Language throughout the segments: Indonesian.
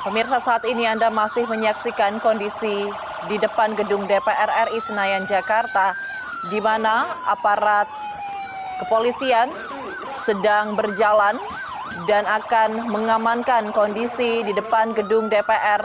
Pemirsa, saat ini Anda masih menyaksikan kondisi di depan gedung DPR RI Senayan, Jakarta, di mana aparat kepolisian sedang berjalan dan akan mengamankan kondisi di depan gedung DPR.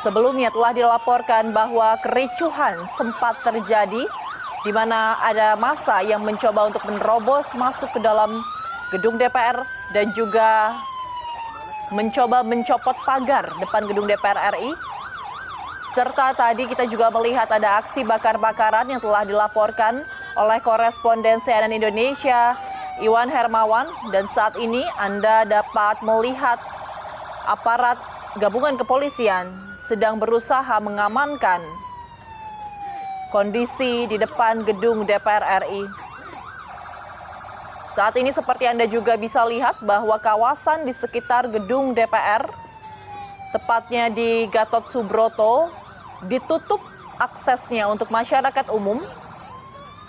Sebelumnya telah dilaporkan bahwa kericuhan sempat terjadi, di mana ada massa yang mencoba untuk menerobos masuk ke dalam gedung DPR dan juga mencoba mencopot pagar depan gedung DPR RI. Serta tadi kita juga melihat ada aksi bakar-bakaran yang telah dilaporkan oleh koresponden CNN Indonesia, Iwan Hermawan. Dan saat ini Anda dapat melihat aparat gabungan kepolisian sedang berusaha mengamankan kondisi di depan gedung DPR RI. Saat ini seperti Anda juga bisa lihat bahwa kawasan di sekitar gedung DPR, tepatnya di Gatot Subroto, ditutup aksesnya untuk masyarakat umum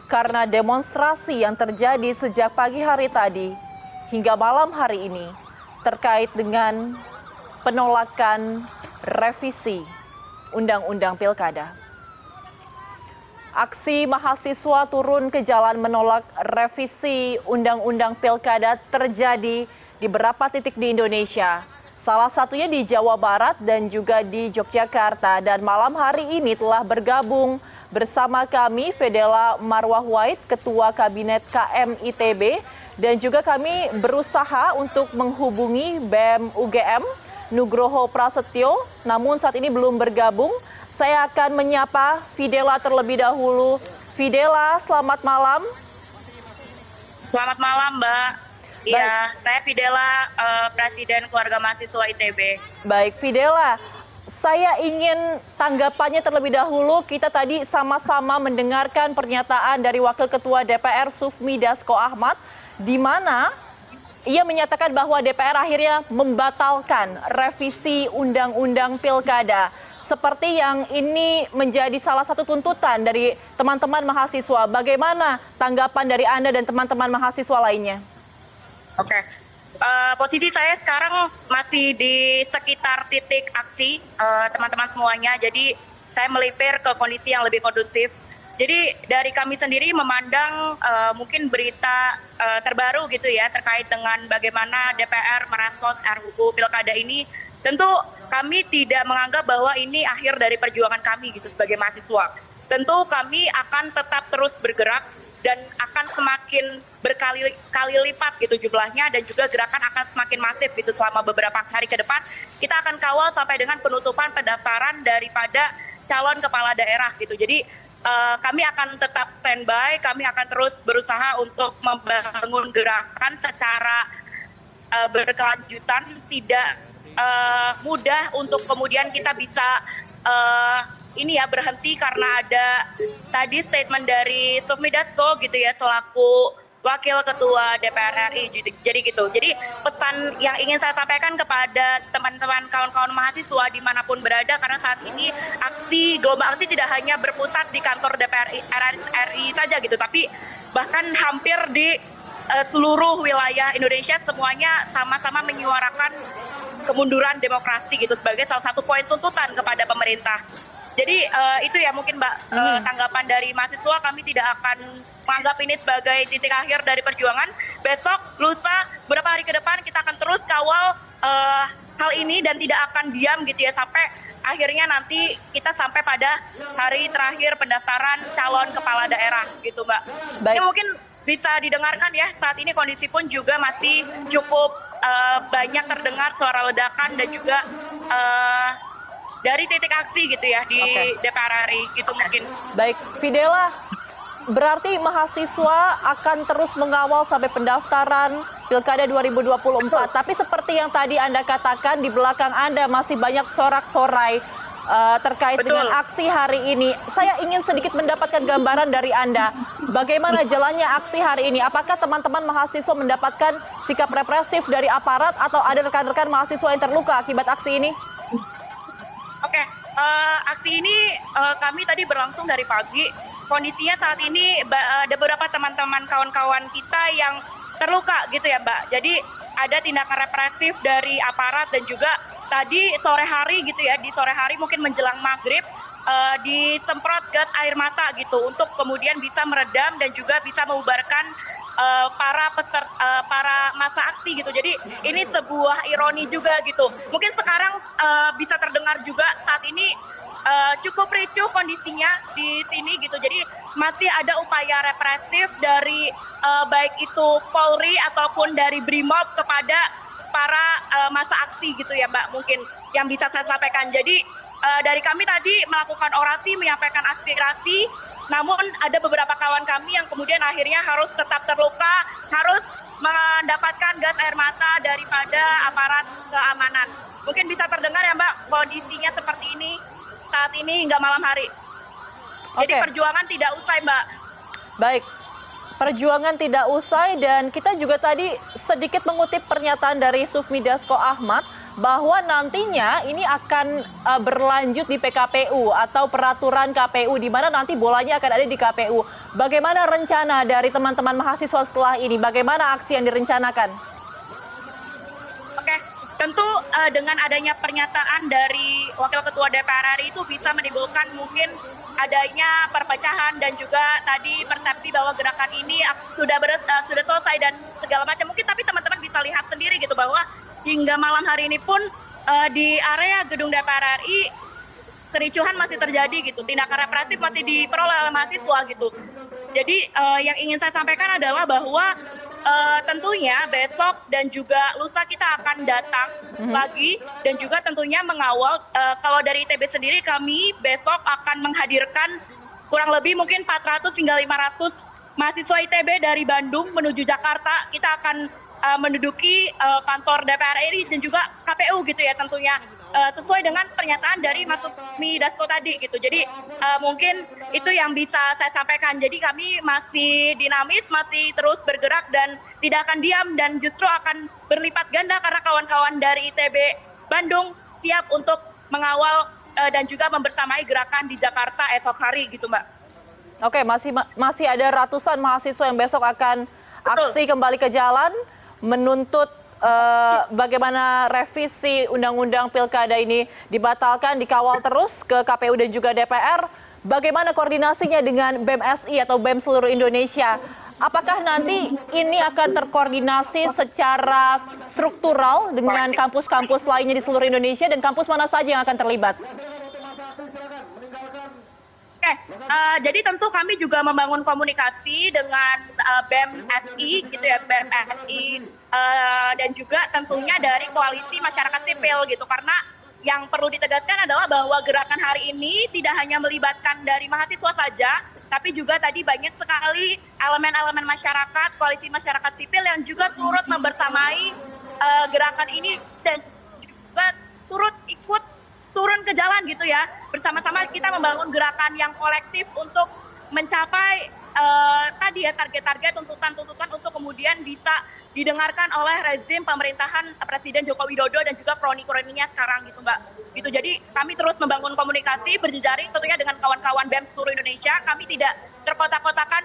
karena demonstrasi yang terjadi sejak pagi hari tadi hingga malam hari ini terkait dengan penolakan revisi Undang-Undang Pilkada. Aksi mahasiswa turun ke jalan menolak revisi Undang-Undang Pilkada terjadi di beberapa titik di Indonesia. Salah satunya di Jawa Barat dan juga di Yogyakarta. Dan malam hari ini telah bergabung bersama kami Fedela Marwah Wahid, Ketua Kabinet KMITB. Dan juga kami berusaha untuk menghubungi BEM UGM Nugroho Prasetyo, namun saat ini belum bergabung. Saya akan menyapa Fidela terlebih dahulu. Fidela, selamat malam. Selamat malam, Mbak. Iya, saya Fidela, Presiden Keluarga Mahasiswa ITB. Baik, Fidela. Saya ingin tanggapannya terlebih dahulu. Kita tadi sama-sama mendengarkan pernyataan dari Wakil Ketua DPR Sufmi Dasko Ahmad, di mana ia menyatakan bahwa DPR akhirnya membatalkan revisi Undang-Undang Pilkada. Seperti yang ini menjadi salah satu tuntutan dari teman-teman mahasiswa. Bagaimana tanggapan dari Anda dan teman-teman mahasiswa lainnya? Oke, posisi saya sekarang masih di sekitar titik aksi teman-teman semuanya. Jadi saya melipir ke kondisi yang lebih kondusif. Jadi dari kami sendiri memandang mungkin berita terbaru gitu ya terkait dengan bagaimana DPR merespons RUU Pilkada ini. Tentu kami tidak menganggap bahwa ini akhir dari perjuangan kami gitu sebagai mahasiswa. Tentu kami akan tetap terus bergerak dan akan semakin berkali-kali lipat gitu jumlahnya, dan juga gerakan akan semakin masif gitu selama beberapa hari ke depan. Kita akan kawal sampai dengan penutupan pendaftaran daripada calon kepala daerah gitu. Jadi kami akan tetap standby, kami akan terus berusaha untuk membangun gerakan secara berkelanjutan, tidak mudah untuk kemudian kita bisa berhenti karena ada tadi statement dari Sufmi Dasko gitu ya selaku Wakil Ketua DPR RI. Jadi gitu. Jadi pesan yang ingin saya sampaikan kepada teman-teman kawan-kawan mahasiswa dimanapun berada, karena saat ini gelombang aksi tidak hanya berpusat di kantor DPR RI saja gitu, tapi bahkan hampir di seluruh wilayah Indonesia semuanya sama-sama menyuarakan kemunduran demokrasi gitu sebagai salah satu poin tuntutan kepada pemerintah. Jadi itu ya mungkin Mbak tanggapan dari mahasiswa. Kami tidak akan menganggap ini sebagai titik akhir dari perjuangan. Besok, lusa, beberapa hari ke depan kita akan terus kawal hal ini dan tidak akan diam gitu ya sampai akhirnya nanti kita sampai pada hari terakhir pendaftaran calon kepala daerah gitu Mbak. Baik. Ini mungkin bisa didengarkan ya, saat ini kondisi pun juga masih cukup banyak terdengar suara ledakan dan juga dari titik aksi gitu ya di DPR RI gitu mungkin. Baik, Fidela, berarti mahasiswa akan terus mengawal sampai pendaftaran Pilkada 2024. Betul. Tapi seperti yang tadi Anda katakan, di belakang Anda masih banyak sorak-sorai terkait dengan aksi hari ini. Saya ingin sedikit mendapatkan gambaran dari Anda. Bagaimana jalannya aksi hari ini? Apakah teman-teman mahasiswa mendapatkan sikap represif dari aparat atau ada rekan-rekan mahasiswa yang terluka akibat aksi ini? Oke, aksi ini kami tadi berlangsung dari pagi. Kondisinya saat ini ada beberapa teman-teman kawan-kawan kita yang terluka gitu ya Mbak. Jadi ada tindakan represif dari aparat dan juga tadi sore hari gitu ya, di sore hari mungkin menjelang maghrib disemprot gas air mata gitu untuk kemudian bisa meredam dan juga bisa membubarkan para massa aksi gitu. Jadi ini sebuah ironi juga gitu. Mungkin sekarang bisa terdengar juga saat ini cukup ricuh kondisinya di sini gitu. Jadi masih ada upaya represif dari baik itu Polri ataupun dari Brimob kepada para massa aksi gitu ya Mbak, mungkin yang bisa saya sampaikan. Jadi dari kami tadi melakukan orasi, menyampaikan aspirasi, namun ada beberapa kawan kami yang kemudian akhirnya harus tetap terluka, harus mendapatkan gas air mata daripada aparat keamanan. Mungkin bisa terdengar ya Mbak, kondisinya seperti ini saat ini hingga malam hari. Jadi perjuangan tidak usai Mbak. Baik, perjuangan tidak usai, dan kita juga tadi sedikit mengutip pernyataan dari Sufmi Dasko Ahmad bahwa nantinya ini akan berlanjut di PKPU atau peraturan KPU, di mana nanti bolanya akan ada di KPU. Bagaimana rencana dari teman-teman mahasiswa setelah ini? Bagaimana aksi yang direncanakan? Oke, tentu dengan adanya pernyataan dari Wakil Ketua DPR RI itu bisa menimbulkan mungkin adanya perpecahan dan juga tadi persepsi bahwa gerakan ini sudah selesai dan segala macam. Mungkin tapi teman-teman bisa lihat sendiri gitu bahwa hingga malam hari ini pun di area gedung DPR RI kericuhan masih terjadi gitu. Tindakan represif masih diperoleh oleh mahasiswa gitu. Jadi yang ingin saya sampaikan adalah bahwa tentunya besok dan juga lusa kita akan datang lagi dan juga tentunya mengawal kalau dari ITB sendiri kami besok akan menghadirkan kurang lebih mungkin 400 hingga 500 mahasiswa ITB dari Bandung menuju Jakarta. Kita akan menduduki kantor DPR RI dan juga KPU gitu ya tentunya sesuai dengan pernyataan dari Mas Sufmi Dasko tadi gitu. Jadi mungkin itu yang bisa saya sampaikan. Jadi kami masih dinamis, masih terus bergerak dan tidak akan diam dan justru akan berlipat ganda karena kawan-kawan dari ITB Bandung siap untuk mengawal dan juga membersamai gerakan di Jakarta esok hari gitu Mbak. Oke, masih ada ratusan mahasiswa yang besok akan aksi kembali ke jalan menuntut bagaimana revisi Undang-Undang Pilkada ini dibatalkan, dikawal terus ke KPU dan juga DPR. Bagaimana koordinasinya dengan BEM-SI atau BEM seluruh Indonesia? Apakah nanti ini akan terkoordinasi secara struktural dengan kampus-kampus lainnya di seluruh Indonesia, dan kampus mana saja yang akan terlibat? Oke, jadi tentu kami juga membangun komunikasi dengan BEM-SI gitu ya, BEM-SI dan juga tentunya dari koalisi masyarakat sipil gitu, karena yang perlu ditegaskan adalah bahwa gerakan hari ini tidak hanya melibatkan dari mahasiswa saja, tapi juga tadi banyak sekali elemen-elemen masyarakat, koalisi masyarakat sipil yang juga turut membersamai gerakan ini dan juga turun ke jalan gitu ya. Bersama-sama kita membangun gerakan yang kolektif untuk mencapai tadi ya target-target, tuntutan-tuntutan untuk kemudian bisa didengarkan oleh rezim pemerintahan Presiden Joko Widodo dan juga kroni-kroninya sekarang gitu Mbak. Gitu. Jadi kami terus membangun komunikasi berjejaring tentunya dengan kawan-kawan BEM seluruh Indonesia. Kami tidak terkotak-kotakan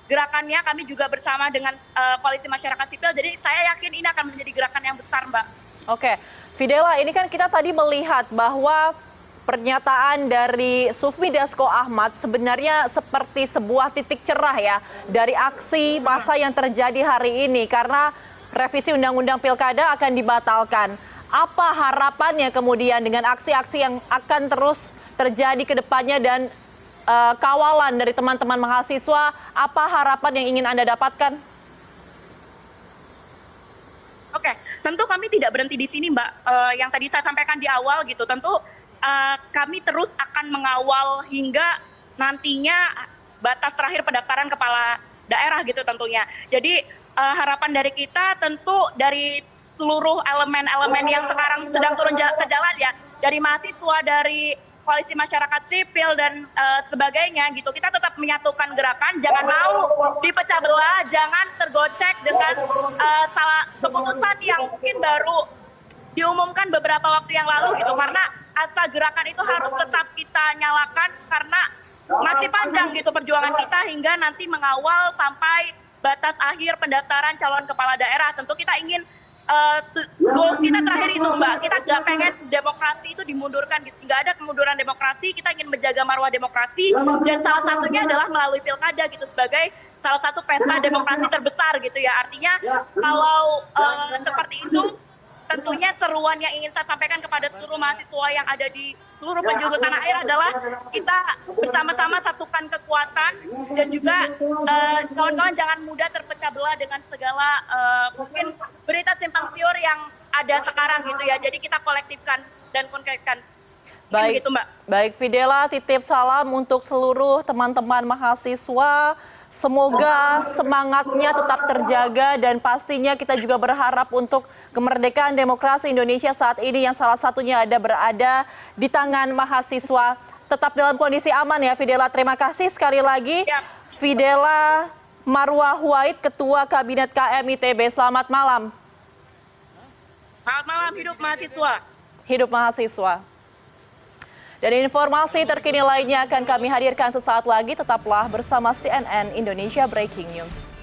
gerakannya, kami juga bersama dengan koalisi masyarakat sipil. Jadi saya yakin ini akan menjadi gerakan yang besar Mbak. Oke, Fidela, ini kan kita tadi melihat bahwa pernyataan dari Sufmi Dasko Ahmad sebenarnya seperti sebuah titik cerah ya dari aksi massa yang terjadi hari ini karena revisi Undang-Undang Pilkada akan dibatalkan. Apa harapannya kemudian dengan aksi-aksi yang akan terus terjadi ke depannya dan kawalan dari teman-teman mahasiswa, apa harapan yang ingin Anda dapatkan? Oke, tentu kami tidak berhenti di sini Mbak. Yang tadi saya sampaikan di awal gitu, tentu kami terus akan mengawal hingga nantinya batas terakhir pendaftaran kepala daerah gitu tentunya. Jadi harapan dari kita tentu dari seluruh elemen-elemen yang sekarang sedang turun ke jalan ya, dari mahasiswa, dari koalisi masyarakat sipil dan sebagainya gitu, kita tetap menyatukan gerakan, jangan mau dipecah belah, jangan tergocek dengan salah keputusan yang mungkin baru diumumkan beberapa waktu yang lalu gitu, karena asa gerakan itu harus tetap kita nyalakan karena masih panjang gitu perjuangan kita hingga nanti mengawal sampai batas akhir pendaftaran calon kepala daerah. Tentu kita ingin goals kita terakhir seperti itu Mbak, kita nggak pengen demokrasi itu dimundurkan gitu, nggak ada kemunduran demokrasi, kita ingin menjaga marwah demokrasi, dan salah satunya adalah melalui pilkada gitu sebagai salah satu pesta demokrasi terbesar gitu ya. Artinya kalau seperti itu, tentunya seruan yang ingin saya sampaikan kepada seluruh mahasiswa yang ada di seluruh penjuru tanah air adalah kita bersama-sama satukan kekuatan, dan juga kawan-kawan jangan mudah terpecah belah dengan segala mungkin berita simpang siur yang ada sekarang gitu ya. Jadi kita kolektifkan dan konkretkan. Baik, Begitu Mbak. baik Fidela, titip salam untuk seluruh teman-teman mahasiswa. Semoga semangatnya tetap terjaga dan pastinya kita juga berharap untuk kemerdekaan demokrasi Indonesia saat ini yang salah satunya berada di tangan mahasiswa. Tetap dalam kondisi aman ya Fidela. Terima kasih sekali lagi. Siap. Fidela Marwah Huaid, Ketua Kabinet KM ITB. Selamat malam. Selamat malam, hidup mahasiswa. Hidup mahasiswa. Dan informasi terkini lainnya akan kami hadirkan sesaat lagi. Tetaplah bersama CNN Indonesia Breaking News.